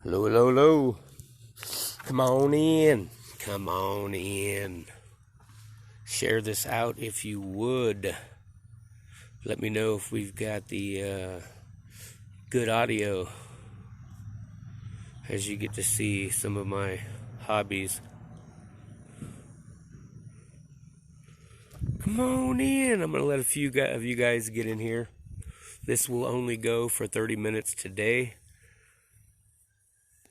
Hello, hello, hello. Come on in. Come on in. Share this out if you would. Let me know if we've got the good audio as you get to see some of my hobbies. Come on in. I'm going to let a few of you guys get in here. This will only go for 30 minutes today.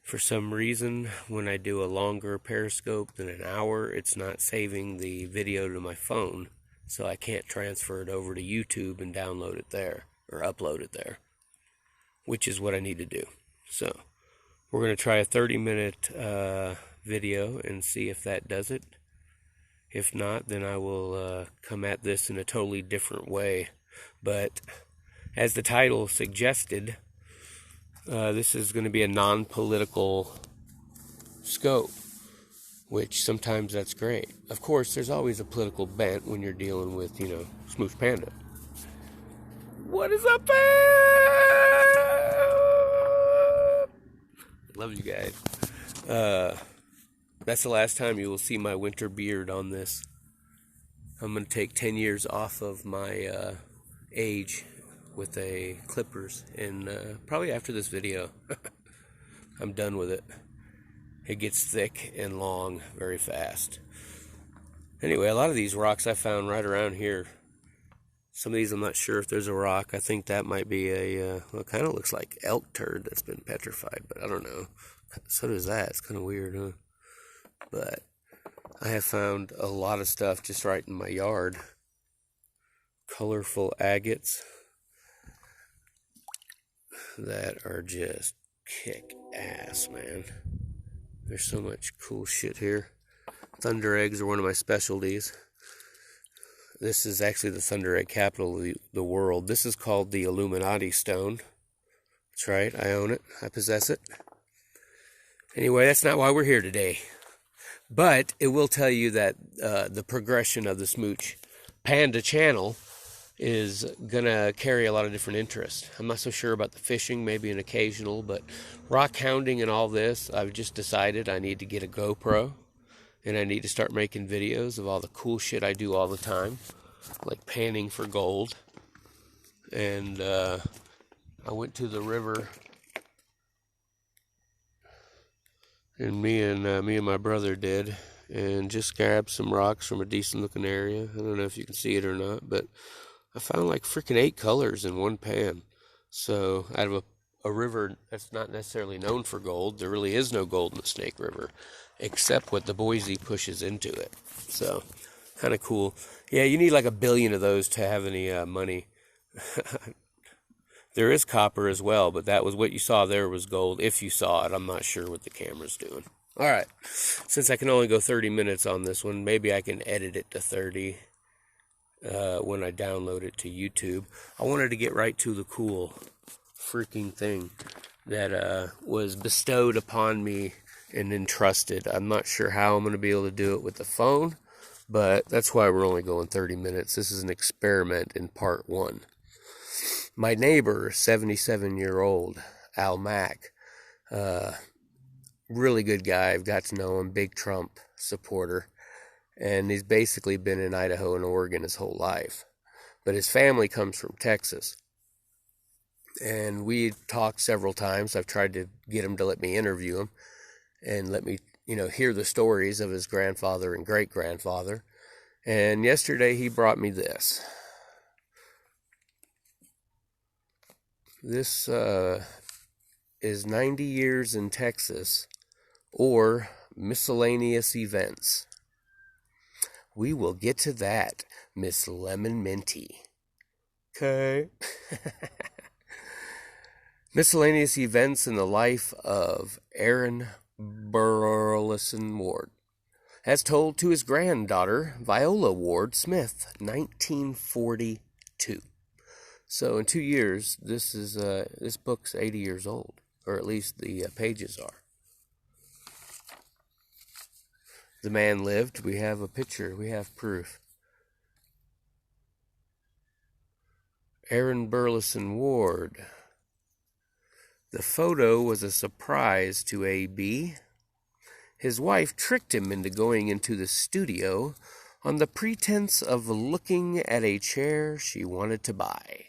For some reason, when I do a longer Periscope than an hour, it's not saving the video to my phone, so I can't transfer it over to YouTube and download it there, or upload it there, which is what I need to do. So, we're going to try a 30-minute video and see if that does it. If not, then I will come at this in a totally different way. But, as the title suggested, this is going to be a non-political scope, which sometimes that's great. Of course, there's always a political bent when you're dealing with, Smooth Panda. What is up, fam? Love you guys. That's the last time you will see my winter beard on this. I'm going to take 10 years off of my age with a clippers, and probably after this video I'm done with it. It gets thick and long very fast. Anyway, a lot of these rocks I found right around here. Some of these I'm not sure if there's a rock. I think that might be a well, it kind of looks like elk turd that's been petrified, but I don't know. So does that. It's kind of weird, huh? But I have found a lot of stuff just right in my yard. Colorful agates that are just kick ass, man. There's so much cool shit here. Thunder eggs are one of my specialties. This is actually the thunder egg capital of the world. This is called the Illuminati stone. That's right, I own it. I possess it. Anyway, that's not why we're here today. But it will tell you that the progression of the Smooch Panda channel is going to carry a lot of different interests. I'm not so sure about the fishing, maybe an occasional, but rock hounding and all this, I've just decided I need to get a GoPro, and I need to start making videos of all the cool shit I do all the time, like panning for gold. And I went to the river, and me and my brother did, and just grabbed some rocks from a decent looking area. I don't know if you can see it or not, but I found like freaking 8 colors in one pan. So out of a river that's not necessarily known for gold, there really is no gold in the Snake River, except what the Boise pushes into it. So kind of cool. Yeah, you need like 1 billion of those to have any money. There is copper as well, but that was what you saw there was gold. If you saw it, I'm not sure what the camera's doing. All right, since I can only go 30 minutes on this one, maybe I can edit it to 30. When I download it to YouTube. I wanted to get right to the cool freaking thing that was bestowed upon me and entrusted. I'm not sure how I'm going to be able to do it with the phone, but that's why we're only going 30 minutes. This is an experiment in part 1. My neighbor, 77-year-old Al Mack, really good guy. I've got to know him, big Trump supporter. And he's basically been in Idaho and Oregon his whole life. But his family comes from Texas. And we talked several times. I've tried to get him to let me interview him and let me, hear the stories of his grandfather and great-grandfather. And yesterday he brought me this. This is 90 Years in Texas, or Miscellaneous Events. We will get to that, Miss Lemon Minty. Okay. Miscellaneous Events in the Life of Aaron Burleson Ward, as told to his granddaughter, Viola Ward Smith, 1942. So in 2 years, this book's 80 years old, or at least the pages are. The man lived. We have a picture. We have proof. Aaron Burleson Ward. The photo was a surprise to A.B. His wife tricked him into going into the studio on the pretense of looking at a chair she wanted to buy.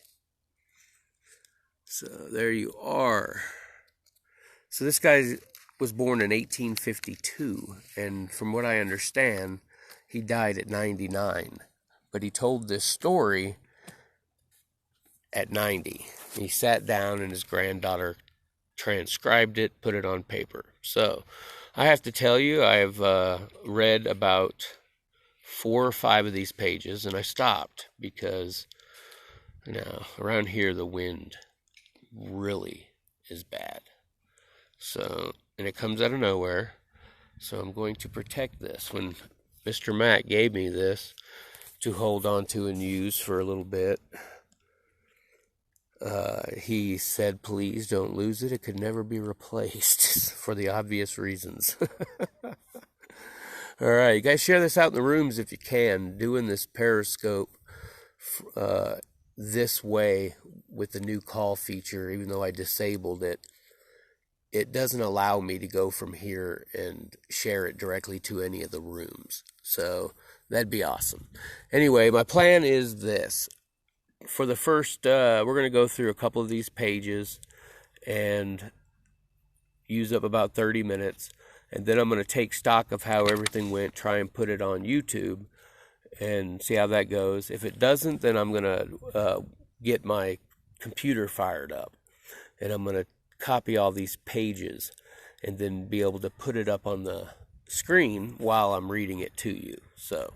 So there you are. So this guy was born in 1852, and from what I understand, he died at 99. But he told this story at 90. He sat down and his granddaughter transcribed it, put it on paper. So I have to tell you, I have read about 4 or 5 of these pages, and I stopped because, you know, around here the wind really is bad. So, and it comes out of nowhere, so I'm going to protect this. When Mr. Mack gave me this to hold on to and use for a little bit, he said, please don't lose it. It could never be replaced for the obvious reasons. All right, you guys share this out in the rooms if you can. Doing this Periscope this way with the new call feature, even though I disabled it, it doesn't allow me to go from here and share it directly to any of the rooms. So that'd be awesome. Anyway, my plan is this. For the first, we're going to go through a couple of these pages and use up about 30 minutes. And then I'm going to take stock of how everything went, try and put it on YouTube and see how that goes. If it doesn't, then I'm going to get my computer fired up. And I'm going to copy all these pages and then be able to put it up on the screen while I'm reading it to you. So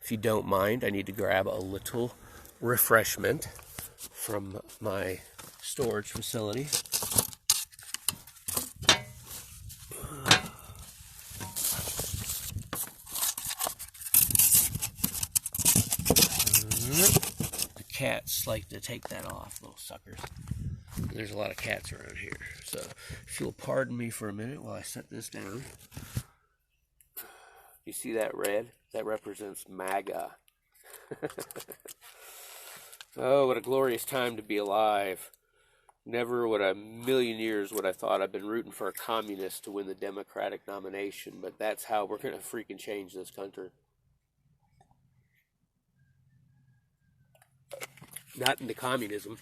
if you don't mind, I need to grab a little refreshment from my storage facility. The cats like to take that off, little suckers. There's a lot of cats around here, so if you'll pardon me for a minute while I set this down. You see that red? That represents MAGA. Oh, what a glorious time to be alive. Never would a million years would I thought I've been rooting for a communist to win the Democratic nomination, but that's how we're going to freaking change this country. Not into communism.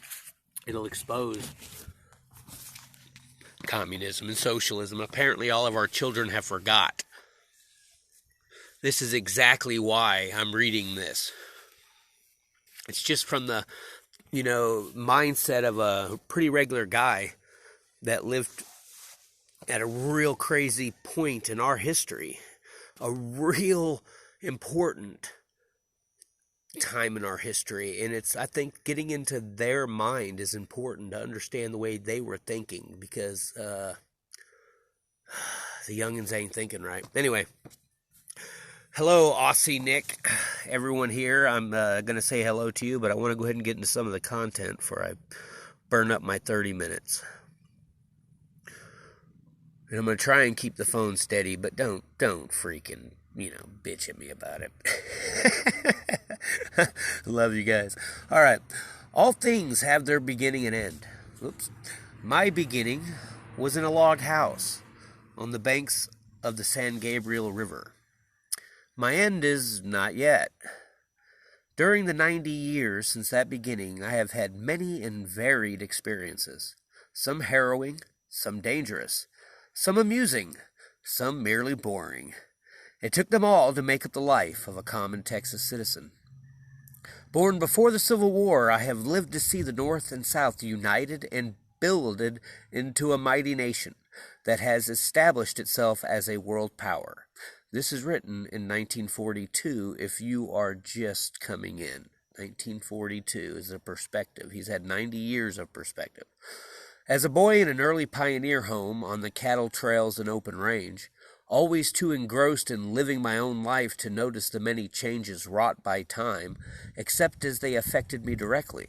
It'll expose communism and socialism. Apparently all of our children have forgot. This is exactly why I'm reading this. It's just from the, mindset of a pretty regular guy that lived at a real crazy point in our history. A real important time in our history, and I think getting into their mind is important to understand the way they were thinking, because the youngins ain't thinking right. Anyway, hello Aussie Nick, everyone here. I'm gonna say hello to you, but I want to go ahead and get into some of the content before I burn up my 30 minutes. And I'm gonna try and keep the phone steady, but don't freaking bitch at me about it. Love you guys. All right. All things have their beginning and end. Oops. My beginning was in a log house on the banks of the San Gabriel River. My end is not yet. During the 90 years since that beginning, I have had many and varied experiences. Some harrowing, some dangerous, some amusing, some merely boring. It took them all to make up the life of a common Texas citizen. Born before the Civil War, I have lived to see the North and South united and builded into a mighty nation that has established itself as a world power. This is written in 1942, if you are just coming in. 1942 is a perspective. He's had 90 years of perspective. As a boy in an early pioneer home on the cattle trails and open range, always too engrossed in living my own life to notice the many changes wrought by time, except as they affected me directly.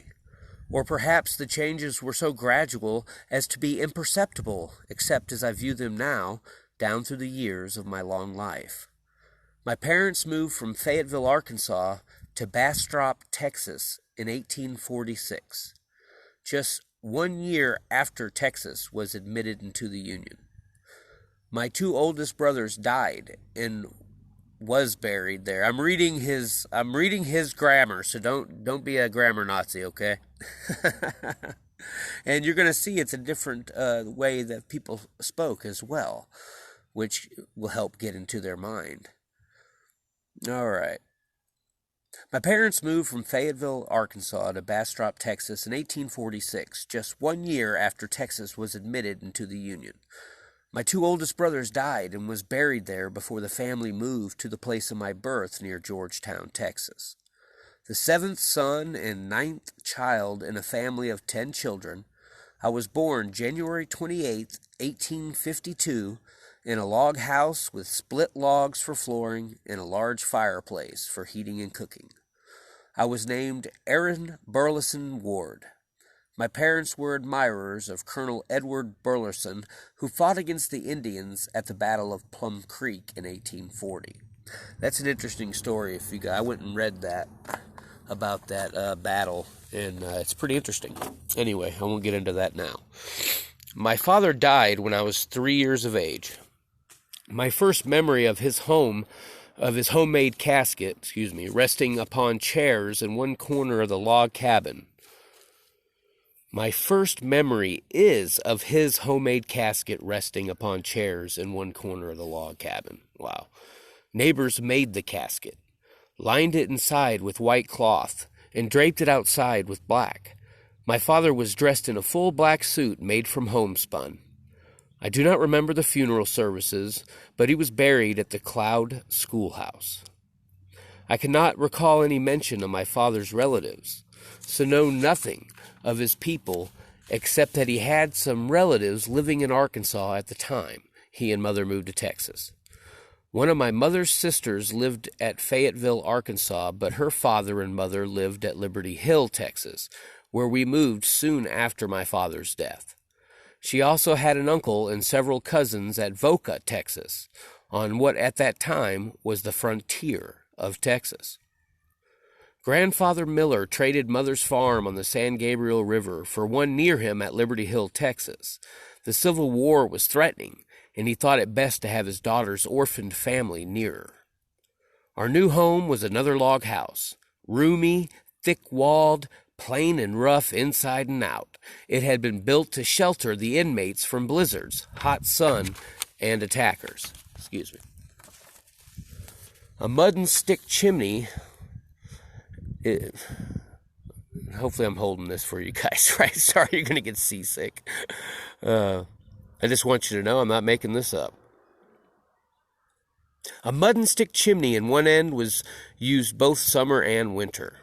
Or perhaps the changes were so gradual as to be imperceptible, except as I view them now, down through the years of my long life. My parents moved from Fayetteville, Arkansas, to Bastrop, Texas, in 1846. Just 1 year after Texas was admitted into the Union. My 2 oldest brothers died and was buried there. I'm reading his grammar, so don't be a grammar Nazi, okay? And you're going to see it's a different way that people spoke as well, which will help get into their mind. All right. My parents moved from Fayetteville, Arkansas to Bastrop, Texas in 1846, just 1 year after Texas was admitted into the Union. My 2 oldest brothers died and was buried there before the family moved to the place of my birth near Georgetown, Texas. The 7th son and 9th child in a family of 10 children, I was born January 28, 1852, in a log house with split logs for flooring and a large fireplace for heating and cooking. I was named Aaron Burleson Ward. My parents were admirers of Colonel Edward Burleson, who fought against the Indians at the Battle of Plum Creek in 1840. That's an interesting story. I went and read that about that battle, and it's pretty interesting. Anyway, I won't get into that now. My father died when I was 3 years of age. My first memory of his homemade casket, resting upon chairs in one corner of the log cabin. My first memory is of his homemade casket resting upon chairs in one corner of the log cabin. Wow. Neighbors made the casket, lined it inside with white cloth, and draped it outside with black. My father was dressed in a full black suit made from homespun. I do not remember the funeral services, but he was buried at the Cloud Schoolhouse. I cannot recall any mention of my father's relatives, so know nothing of his people except that he had some relatives living in Arkansas at the time he and mother moved to Texas. One of my mother's sisters lived at Fayetteville, Arkansas, but her father and mother lived at Liberty Hill, Texas, where we moved soon after my father's death. She also had an uncle and several cousins at Voca, Texas, on what at that time was the frontier of Texas. Grandfather Miller traded mother's farm on the San Gabriel River for one near him at Liberty Hill, Texas. The Civil War was threatening, and he thought it best to have his daughter's orphaned family nearer. Our new home was another log house, roomy, thick-walled, plain and rough inside and out. It had been built to shelter the inmates from blizzards, hot sun, and attackers. A mud and stick chimney. Hopefully I'm holding this for you guys, right? Sorry, you're going to get seasick. I just want you to know I'm not making this up. A mud and stick chimney in one end was used both summer and winter.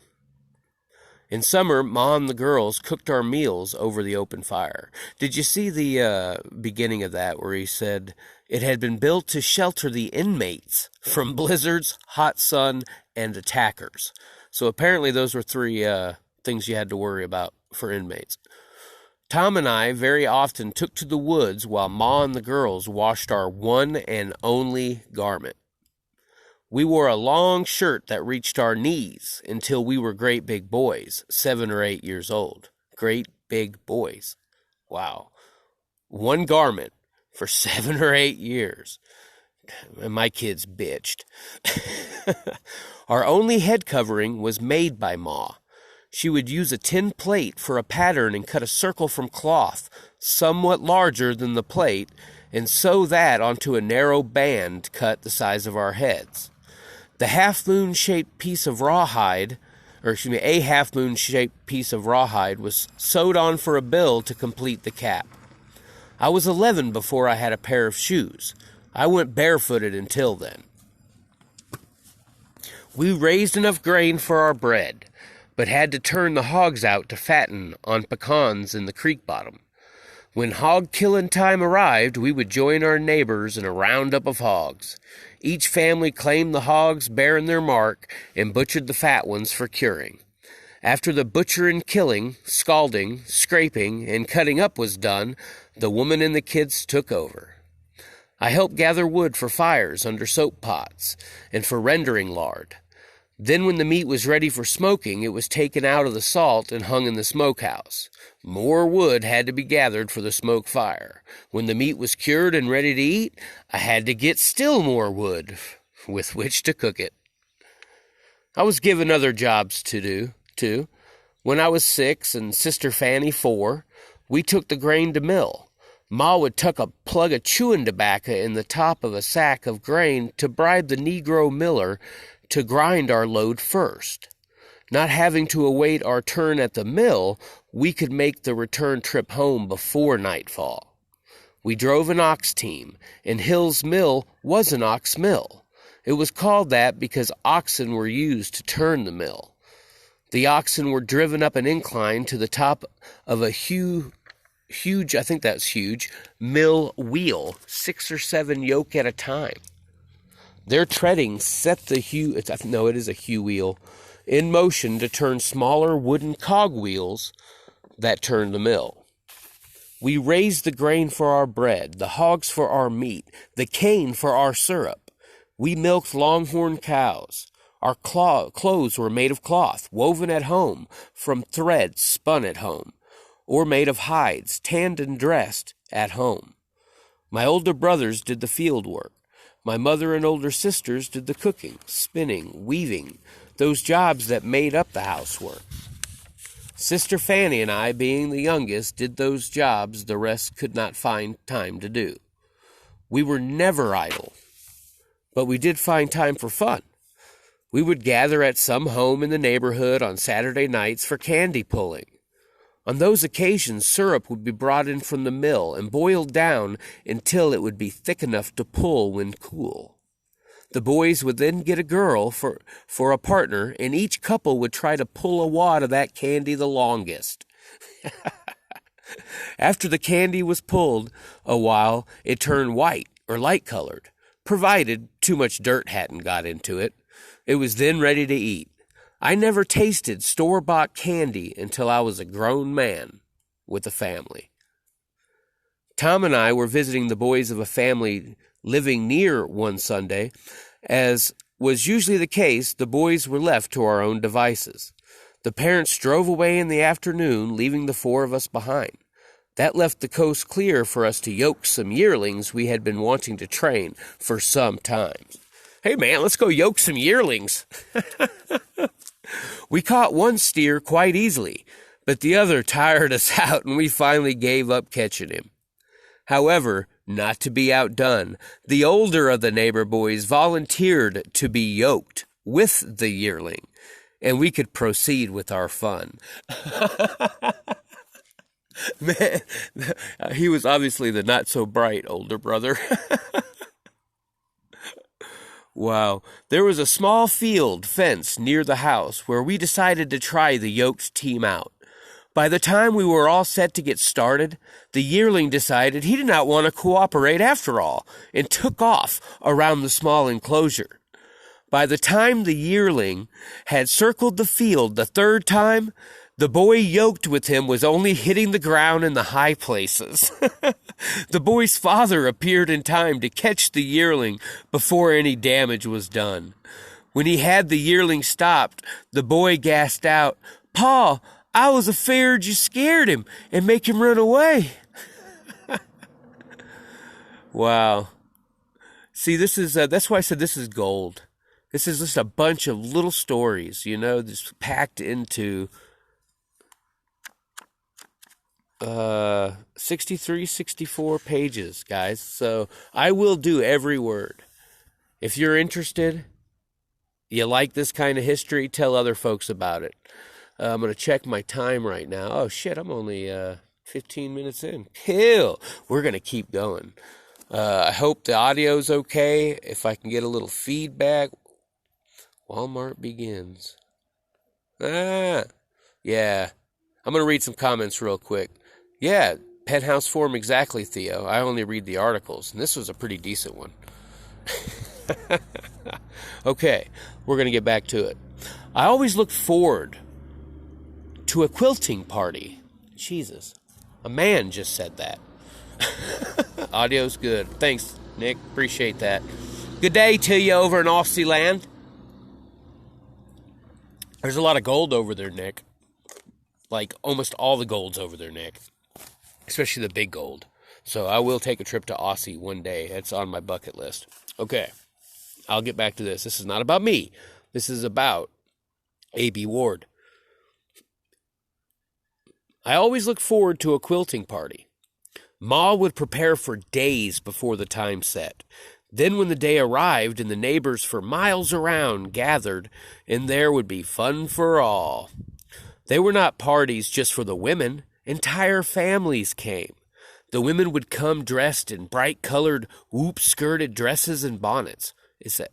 In summer, Ma and the girls cooked our meals over the open fire. Did you see the beginning of that where he said it had been built to shelter the inmates from blizzards, hot sun, and attackers? So apparently those were 3 things you had to worry about for inmates. Tom and I very often took to the woods while Ma and the girls washed our one and only garment. We wore a long shirt that reached our knees until we were great big boys, 7 or 8 years old. Great big boys. Wow. One garment for 7 or 8 years. And my kids bitched. Our only head covering was made by Ma. She would use a tin plate for a pattern and cut a circle from cloth, somewhat larger than the plate, and sew that onto a narrow band cut the size of our heads. The half-moon-shaped piece of rawhide, a half-moon-shaped piece of rawhide was sewed on for a bill to complete the cap. I was 11 before I had a pair of shoes. I went barefooted until then. We raised enough grain for our bread, but had to turn the hogs out to fatten on pecans in the creek bottom. When hog killing time arrived, we would join our neighbors in a roundup of hogs. Each family claimed the hogs bearing their mark and butchered the fat ones for curing. After the butchering, killing, scalding, scraping, and cutting up was done, the woman and the kids took over. I helped gather wood for fires under soap pots and for rendering lard. Then when the meat was ready for smoking, it was taken out of the salt and hung in the smokehouse. More wood had to be gathered for the smoke fire. When the meat was cured and ready to eat, I had to get still more wood with which to cook it. I was given other jobs to do, too. When I was 6 and Sister Fanny 4, we took the grain to mill. Ma would tuck a plug of chewing tobacco in the top of a sack of grain to bribe the Negro miller to grind our load first. Not having to await our turn at the mill, we could make the return trip home before nightfall. We drove an ox team, and Hill's Mill was an ox mill. It was called that because oxen were used to turn the mill. The oxen were driven up an incline to the top of a huge, I think that's huge, mill wheel, 6 or 7 yoke at a time. Their treading set the it is a hew wheel, in motion to turn smaller wooden cog wheels that turned the mill. We raised the grain for our bread, the hogs for our meat, the cane for our syrup. We milked longhorn cows. Our clothes were made of cloth, woven at home, from thread spun at home, or made of hides, tanned and dressed at home. My older brothers did the field work. My mother and older sisters did the cooking, spinning, weaving, those jobs that made up the housework. Sister Fanny and I, being the youngest, did those jobs the rest could not find time to do. We were never idle, but we did find time for fun. We would gather at some home in the neighborhood on Saturday nights for candy pulling. On those occasions, syrup would be brought in from the mill and boiled down until it would be thick enough to pull when cool. The boys would then get a girl for a partner, and each couple would try to pull a wad of that candy the longest. After the candy was pulled a while, it turned white or light-colored, provided too much dirt hadn't got into it. It was then ready to eat. I never tasted store-bought candy until I was a grown man with a family. Tom and I were visiting the boys of a family living near one Sunday. As was usually the case, the boys were left to our own devices. The parents drove away in the afternoon, leaving the 4 of us behind. That left the coast clear for us to yoke some yearlings we had been wanting to train for some time. Hey man, let's go yoke some yearlings. We caught one steer quite easily, but the other tired us out and we finally gave up catching him. However, not to be outdone, the older of the neighbor boys volunteered to be yoked with the yearling, and we could proceed with our fun. Man, he was obviously the not-so-bright older brother. Wow. There was a small field fence near the house where we decided to try the yoked team out. By the time we were all set to get started, the yearling decided he did not want to cooperate after all and took off around the small enclosure. By the time the yearling had circled the field the 3rd time, the boy yoked with him was only hitting the ground in the high places. The boy's father appeared in time to catch the yearling before any damage was done. When he had the yearling stopped, the boy gasped out, "Pa, I was afeard you scared him and make him run away." Wow. See, this is, that's why I said this is gold. This is just a bunch of little stories, just packed into 63, 64 pages, guys. So I will do every word. If you're interested, you like this kind of history, tell other folks about it. I'm going to check my time right now. Oh, shit, I'm only 15 minutes in. Hell, we're going to keep going. I hope the audio's okay. If I can get a little feedback. Walmart begins. Yeah. I'm going to read some comments real quick. Yeah, Penthouse Forum, exactly, Theo. I only read the articles, and this was a pretty decent one. Okay, we're going to get back to it. I always look forward to a quilting party. Jesus, a man just said that. Audio's good. Thanks, Nick. Appreciate that. Good day to you over in Aussie land. There's a lot of gold over their neck. Like, almost all the gold's over their neck. Especially the big gold. So I will take a trip to Aussie one day. It's on my bucket list. Okay, I'll get back to this. This is not about me. This is about A.B. Ward. I always look forward to a quilting party. Ma would prepare for days before the time set. Then when the day arrived and the neighbors for miles around gathered, and there would be fun for all. They were not parties just for the women. Entire families came. The women would come dressed in bright-colored, whoop-skirted dresses and bonnets. Is that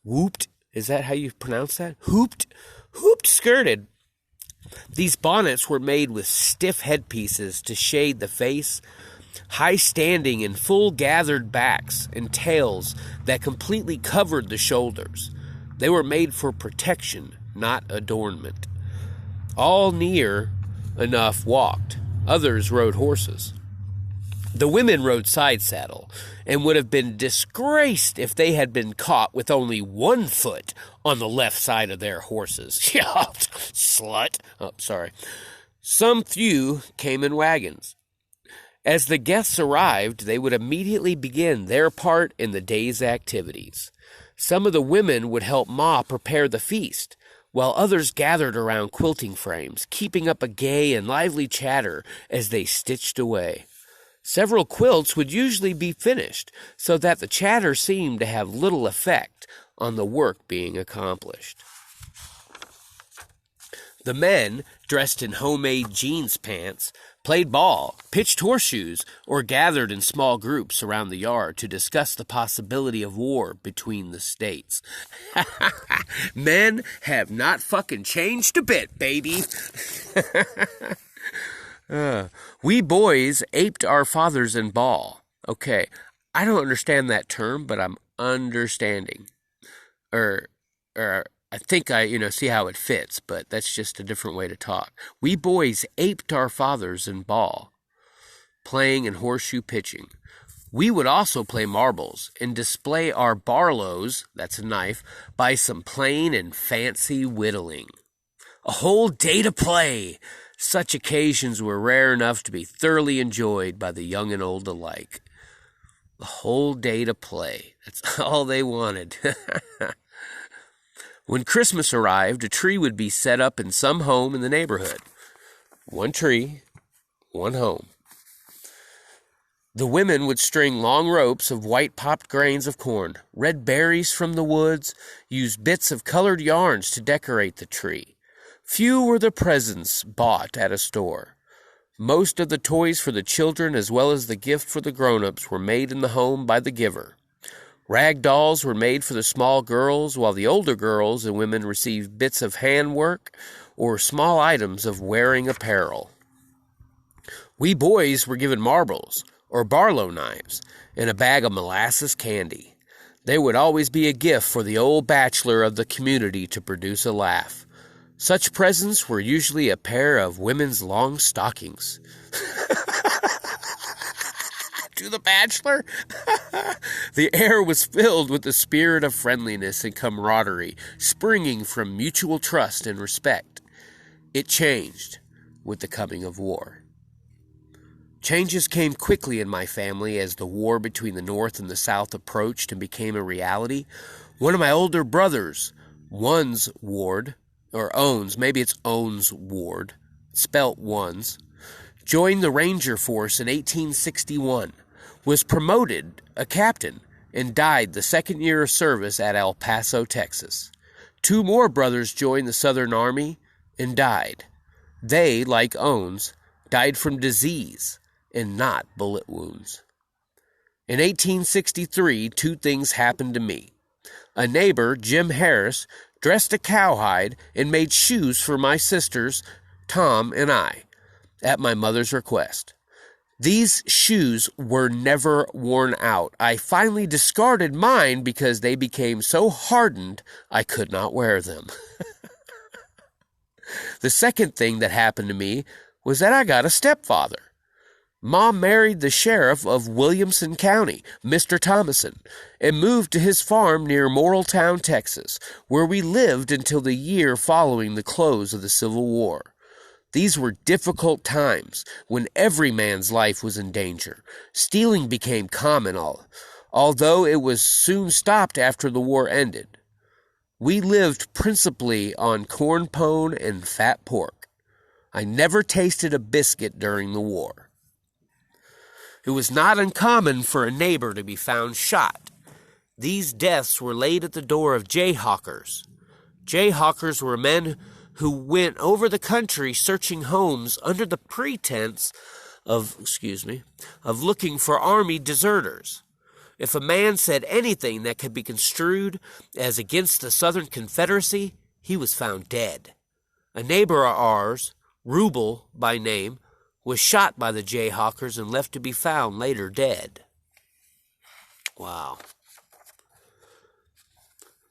whooped? Is that how you pronounce that? Hooped-skirted. These bonnets were made with stiff headpieces to shade the face, high-standing and full-gathered backs and tails that completely covered the shoulders. They were made for protection, not adornment. All near enough walked. Others rode horses. The women rode side saddle and would have been disgraced if they had been caught with only one foot on the left side of their horses. Yeah, slut. Oh, sorry. Some few came in wagons. As the guests arrived, they would immediately begin their part in the day's activities. Some of the women would help Ma prepare the feast, while others gathered around quilting frames, keeping up a gay and lively chatter as they stitched away. Several quilts would usually be finished, so that the chatter seemed to have little effect on the work being accomplished. The men, dressed in homemade jeans pants, played ball, pitched horseshoes, or gathered in small groups around the yard to discuss the possibility of war between the states. Men have not fucking changed a bit, baby. We boys aped our fathers in ball. Okay, I don't understand that term, but I'm understanding. I think I see how it fits, but that's just a different way to talk. We boys aped our fathers in ball, playing and horseshoe pitching. We would also play marbles and display our barlows, that's a knife, by some plain and fancy whittling. A whole day to play! Such occasions were rare enough to be thoroughly enjoyed by the young and old alike. The whole day to play. That's all they wanted. When Christmas arrived, a tree would be set up in some home in the neighborhood. One tree, one home. The women would string long ropes of white popped grains of corn, red berries from the woods, use bits of colored yarns to decorate the tree. Few were the presents bought at a store. Most of the toys for the children as well as the gift for the grown-ups were made in the home by the giver. Rag dolls were made for the small girls, while the older girls and women received bits of handwork or small items of wearing apparel. We boys were given marbles or barlow knives and a bag of molasses candy. They would always be a gift for the old bachelor of the community to produce a laugh. Such presents were usually a pair of women's long stockings. To the bachelor? The air was filled with the spirit of friendliness and camaraderie, springing from mutual trust and respect. It changed with the coming of war. Changes came quickly in my family as the war between the North and the South approached and became a reality. One of my older brothers, Owns Ward, spelt Ones, joined the Ranger Force in 1861, was promoted a captain, and died the second year of service at El Paso, Texas. 2 more brothers joined the Southern Army and died. They, like Owens, died from disease and not bullet wounds. In 1863, 2 things happened to me. A neighbor, Jim Harris, dressed a cowhide and made shoes for my sisters, Tom and I, at my mother's request. These shoes were never worn out. I finally discarded mine because they became so hardened I could not wear them. The second thing that happened to me was that I got a stepfather. Ma married the sheriff of Williamson County, Mr. Thomason, and moved to his farm near Morriltown, Texas, where we lived until the year following the close of the Civil War. These were difficult times when every man's life was in danger. Stealing became common, although it was soon stopped after the war ended. We lived principally on corn pone and fat pork. I never tasted a biscuit during the war. It was not uncommon for a neighbor to be found shot. These deaths were laid at the door of jayhawkers. Jayhawkers were men who went over the country searching homes under the pretense of looking for army deserters. If a man said anything that could be construed as against the Southern Confederacy, he was found dead. A neighbor of ours, Rubel by name, was shot by the jayhawkers and left to be found later dead. Wow.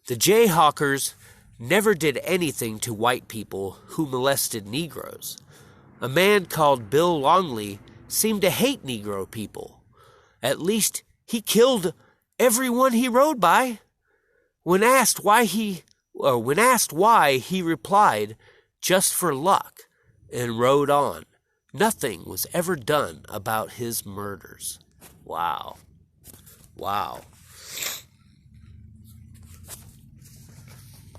The jayhawkers never did anything to white people who molested Negroes. A man called Bill Longley seemed to hate Negro people. At least he killed everyone he rode by. When asked why, he replied, "Just for luck," and rode on. Nothing was ever done about his murders. Wow. Wow.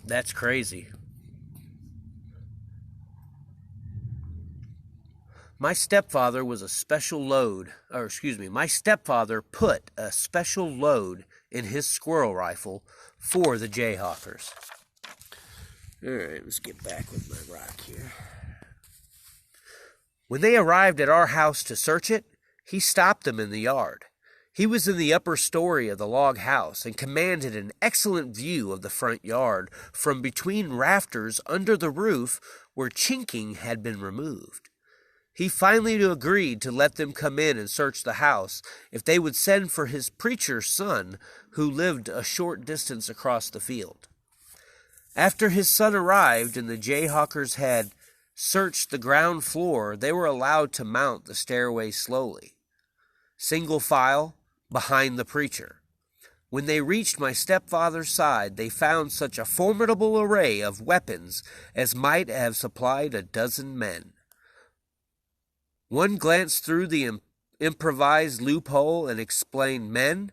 That's crazy. My stepfather put a special load in his squirrel rifle for the jayhawkers. All right, let's get back with my rock here. When they arrived at our house to search it, he stopped them in the yard. He was in the upper story of the log house and commanded an excellent view of the front yard from between rafters under the roof where chinking had been removed. He finally agreed to let them come in and search the house if they would send for his preacher's son, who lived a short distance across the field. After his son arrived and the jayhawkers had searched the ground floor, they were allowed to mount the stairway slowly, single file, behind the preacher. When they reached my stepfather's side, they found such a formidable array of weapons as might have supplied a dozen men. One glanced through the improvised loophole and explained, "Men,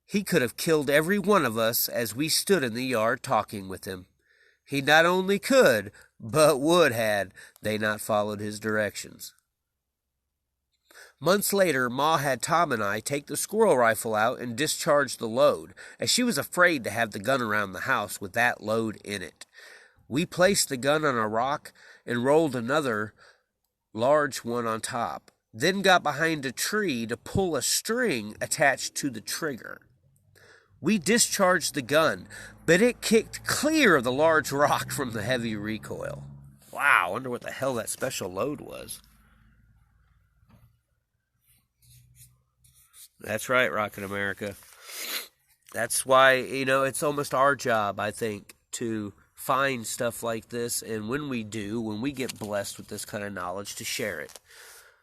he could have killed every one of us as we stood in the yard talking with him. He not only could, but would had they not followed his directions." Months later, Ma had Tom and I take the squirrel rifle out and discharge the load, as she was afraid to have the gun around the house with that load in it. We placed the gun on a rock and rolled another large one on top, then got behind a tree to pull a string attached to the trigger. We discharged the gun, but it kicked clear of the large rock from the heavy recoil. Wow, I wonder what the hell that special load was. That's right, Rockin' America. That's why, it's almost our job, I think, to find stuff like this, and when we get blessed with this kind of knowledge, to share it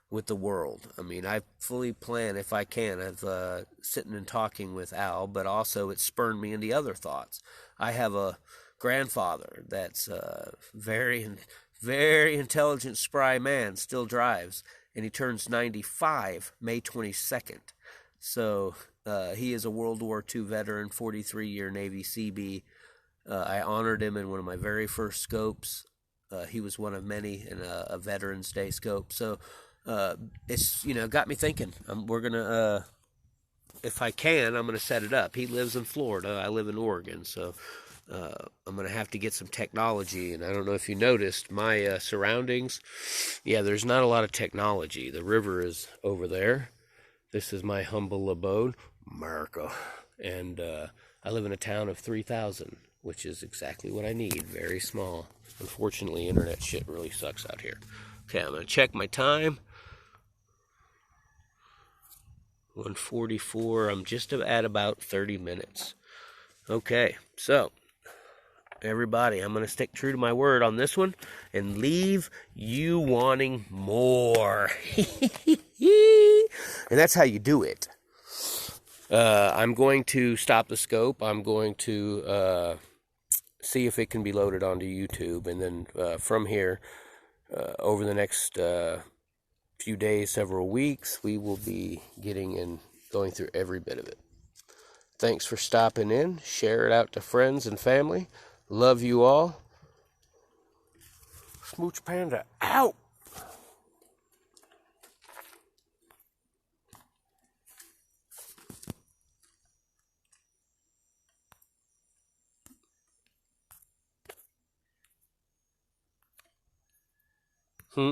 with the world. I mean, I fully plan, if I can, of sitting and talking with Al, but also it spurred me into other thoughts. I have a grandfather that's a very, very intelligent, spry man, still drives, and he turns 95 May 22nd. So he is a World War II veteran, 43-year Navy Seabee. I honored him in one of my very first scopes. He was one of many in a Veterans Day scope. So it's, got me thinking. We're going to, if I can, I'm going to set it up. He lives in Florida. I live in Oregon. So I'm going to have to get some technology. And I don't know if you noticed my surroundings. Yeah, there's not a lot of technology. The river is over there. This is my humble abode, America. And I live in a town of 3,000, which is exactly what I need. Very small. Unfortunately, internet shit really sucks out here. Okay, I'm going to check my time. 1:44. I'm just at about 30 minutes. Okay, so everybody, I'm going to stick true to my word on this one and leave you wanting more. And that's how you do it. I'm going to stop the scope. I'm going to see if it can be loaded onto YouTube. And then from here, over the next few days, several weeks, we will be getting and going through every bit of it. Thanks for stopping in. Share it out to friends and family. Love you all. Smooch Panda out. Hmm.